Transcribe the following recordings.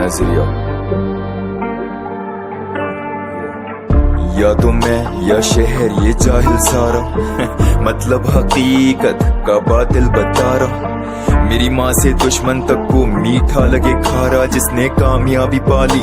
नजरिया। या तो मैं या शहर ये जाहिल सारा मतलब हकीकत का बातिल बता रहा। मेरी माँ से दुश्मन तक को मीठा लगे खारा, जिसने कामयाबी पाली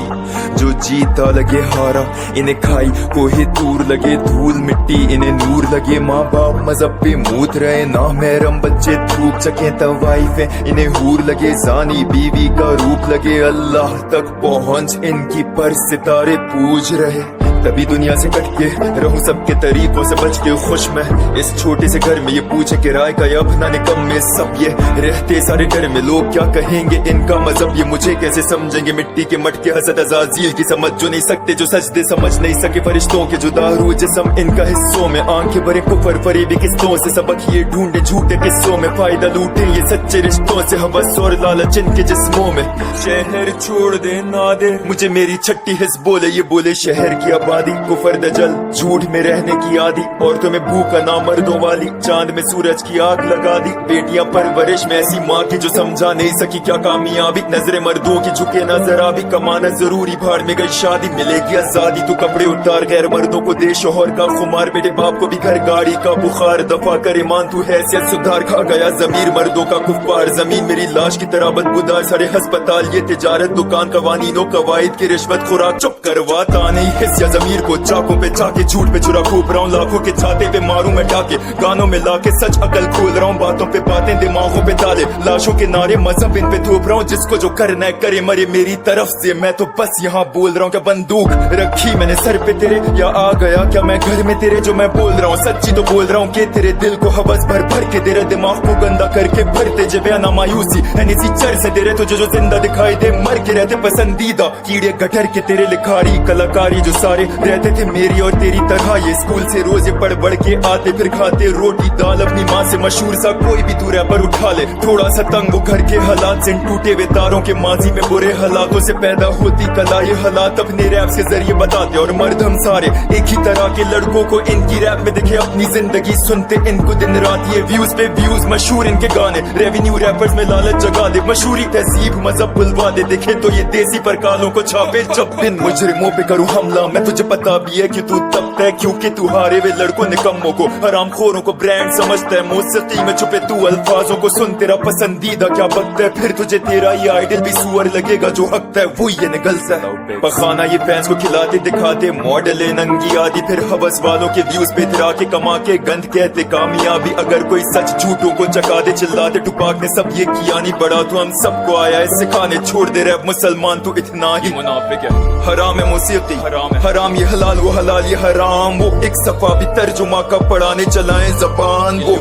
जो जीता लगे हारा। इन्हें खाई कोहे दूर लगे धूल मिट्टी, इन्हें नूर लगे माँ बाप मजहब पे मूत रहे ना महरम बच्चे थूक सके तवाइफे। इन्हें हूर लगे जानी बीवी का रूप लगे, अल्लाह तक पहुँच इनकी पर सितारे पूज रहे। तभी दुनिया से कट के रहूं सबके तरीकों से बच के खुश मैं इस छोटे से घर में। ये पूछे किराए का या अपना निकम में सब ये रहते सारे घर में। लोग क्या कहेंगे इनका मजहब, ये मुझे कैसे समझेंगे। मिट्टी के मटके हसद अजाजील की समझ जो नहीं सकते, जो सजदे समझ नहीं सके फरिश्तों के, जो दारू जिस्म इनका हिस्सों में। आंखें भरे कुफर फरेबी किस्तों से, सबक ये ढूंढे झूठे किस्सों में। फायदा लूटे ये सच्चे रिश्तों से, हवस और लालच इनके जिस्मों में। शहर छोड़ दे ना दे मुझे मेरी छट्टी हिस्स बोले, ये बोले शहर की आबादी कुफर दजल झूठ में रहने की आदि। और तुम्हें भूखा ना मर्दों वाली, चांद में सूरज की आग लगा दी। बेटियां परवरिश में ऐसी माँ की जो समझा नहीं सकी क्या कामयाबी। नजरे मर्दों की झुके ना जरा भी, कमाना जरूरी भाड़ में गई शादी। मिलेगी आजादी तू कपड़े उतार, गैर मर्दों को दे शोहर का खुमार। बेटे बाप को भी घर गाड़ी का बुखार, दफा कर ईमान तू हैसियत सुधार। खा गया जमीर मर्दों का कुफ्फार, जमीन मेरी लाश की तरह बदबूदार। सारे हस्पताल ये तिजारत दुकान, कवानीनों कवायद की रिश्वत खुराक। चुप करवाता नहीं हिस्सा जमीर को, चाकों पे चाके झूठ पे चुरा खूब रहा हूँ। लाखों के छाते पे मारूं मैं डाके, गानों में लाके सच अकल खोल रहा हूँ। बातों पे बातें दिमागों पे ताले, लाशों के नारे मजहब इन पे थोप रहा हूँ। जिसको जो करना है करे मरे मेरी तरफ से, मैं तो बस यहाँ बोल रहा हूँ। क्या बंदूक रखी मैंने सर पे तेरे, या आ गया क्या मैं घर में तेरे। जो मैं बोल रहा हूँ सच्ची तो बोल रहा हूँ कि तेरे दिल को हवस भर भर के तेरे दिमाग को गंदा करके भरते जे बयाना मायूसी है निजी चर से तेरे। तुझे जो जिंदा दिखाई दे मर के रहते पसंदीदा कीड़े गटर के तेरे। लिखारी कलाकारी जो सारे रहते थे मेरी और तेरी तरह, ये स्कूल से रोजे पढ़ बढ़ के आते फिर खाते रोटी दाल। अपनी माँ से मशहूर सा कोई भी तू रैपर उठा ले, थोड़ा सा तंग वो घर के हालात से। टूटे हुए तारों के माजी में बुरे हालातों से पैदा होती कला, ये हालात अपने रैप के जरिए बताते। और मर्द हम सारे एक ही तरह के लड़कों को इनकी रैप में दिखे अपनी जिंदगी, सुनते इनको दिन रात। ये व्यूज पे व्यूज मशहूर इनके गाने, रेवेन्यू रैपर्स में लालच जगा दे। मशहूरी तहजीब मजहब बुलवा दे, दिखे तो ये देसी पर कालों को छापे। जब बिन मुजरिमों पे करूँ हमला मैं, तुझे पता भी है कि तू तब तक क्योंकि तू हारे वे लड़कों निकम्मों को, हराम खोरों को ब्रांड समझता है। मौसीकी में छुपे तू अल्फाजों को सुन, तेरा पसंदीदा क्या बकता है। फिर तुझे तेरा ये आइडल भी सुअर लगेगा, जो हकता है वो ये निगलता है। पखाना ये फैंस को खिलाते दिखाते मॉडल नंगी आदि, फिर हवस वालों के व्यूज पे इतरा के कमा के गंद कहते कामयाबी। अगर कोई सच झूठों को चका दे चिल्लाते टुपाक ने सब ये किया नहीं बड़ा, तो हम सबको आया है सिखाने। छोड़ दे रैप मुसलमान तू इतना ही मुनाफिक है। हराम है मौसीकी हराम, ये हलाल वो हलाल ये हराम। वो एक सफा भी तर्जुमा का पढ़ाने चलाएं जबान, वो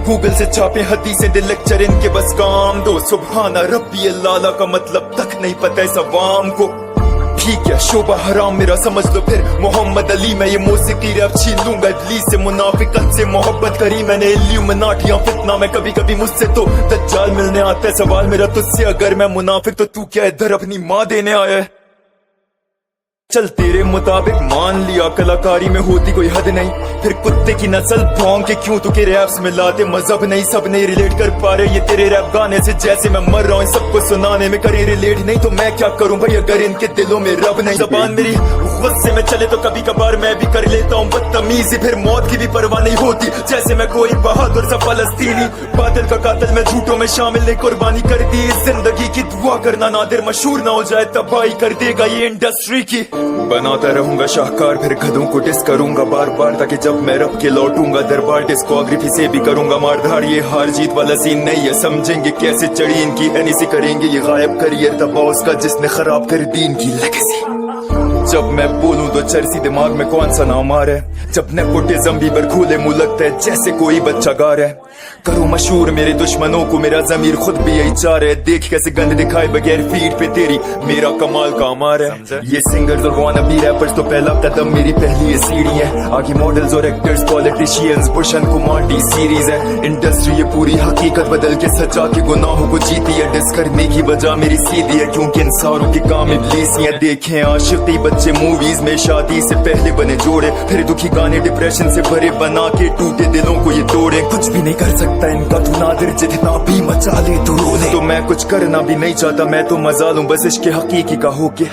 गूगल से छापे हदीसें दिल लेक्चर इनके बस काम दो। सुबहाना रब्बी लाला का मतलब तक नहीं पता है सवाम को। ठीक है शोभा हराम मेरा समझ लो फिर मोहम्मद अली। मैं ये मौसीकी रैप छीन लूंगा इबलीस से, मुनाफिकत से मोहब्बत करी मैंने। इल्यूमिनाटी या फितना में कभी कभी मुझसे तो दज्जाल मिलने आता है। सवाल मेरा तुझसे अगर मैं मुनाफिक तो तू क्या इधर अपनी माँ देने आया है। चल तेरे मुताबिक मान लिया कलाकारी में होती कोई हद नहीं, फिर कुत्ते की नस्ल भौंक के क्यों तू के रैप्स में लाते मजहब नहीं। सब नहीं रिलेट कर पा रहे ये तेरे रैप गाने से, जैसे मैं मर रहा हूँ सबको सुनाने में। करे रिलेट नहीं तो मैं क्या करूँ भाई अगर इनके दिलों में रब नहीं। जबान मेरी गुस्से में चले तो कभी कभार मैं भी कर लेता हूँ बदतमीजी, फिर मौत की भी परवाह नहीं होती जैसे मैं कोई बहादुर सा फलस्तीनी। बादल का कातिल मैं झूठों में शामिल नहीं, कुर्बानी कर दी इस जिंदगी की। दुआ करना नादिर मशहूर ना हो जाए, तबाही कर देगा ये इंडस्ट्री की। बनाता रहूंगा शाहकार फिर गधों को डिस करूंगा बार बार, ताकि जब मैं रब के लौटूंगा दरबार डिस्कोग्राफी से भी करूंगा मारधार। ये हार जीत वाला सीन नहीं है, समझेंगे कैसे चढ़ी इनकी एनईसी। करेंगे ये गायब करियर तबाह उसका जिसने खराब कर दी इनकी लेगेसी। जब मैं बोलूं तो चर्सी दिमाग में कौन सा नाम आ रहा है। जब नेपोटिज्म भी बरखूले मुंह लगता है जैसे कोई बच्चा गा रहा है। करूं मशहूर मेरे दुश्मनों को, मेरा जमीर खुद भी यही चाह रहा है। देख कैसे गंद दिखाए बगैर फीड पे तेरी, मेरा कमाल का अमार है। ये सिंगर्स और वानबी रैपर्स तो पहला कदम मेरी पहली ये सीढ़ी है। आगे मॉडल्स और actors politicians Bhushan Kumar T series है। इंडस्ट्री ये पूरी हकीकत बदल के सजा के गुनाहों को जीती है। डिस करने की वजह मेरी सीधी है क्योंकि इन सारों के काम इब्लीसियां। देखें आशिकी बच्चे मूवीज में शादी से पहले बने जोड़े, फिर दुखी गाने डिप्रेशन से भरे बना के टूटे दिलों को ये तोड़े। कुछ भी नहीं कर सकता इनका तू नादिर, जितना भी मचा ले तू रो ले। तो मैं कुछ करना भी नहीं चाहता, मैं तो मजा लूं बस इश्क हकीकी का होके।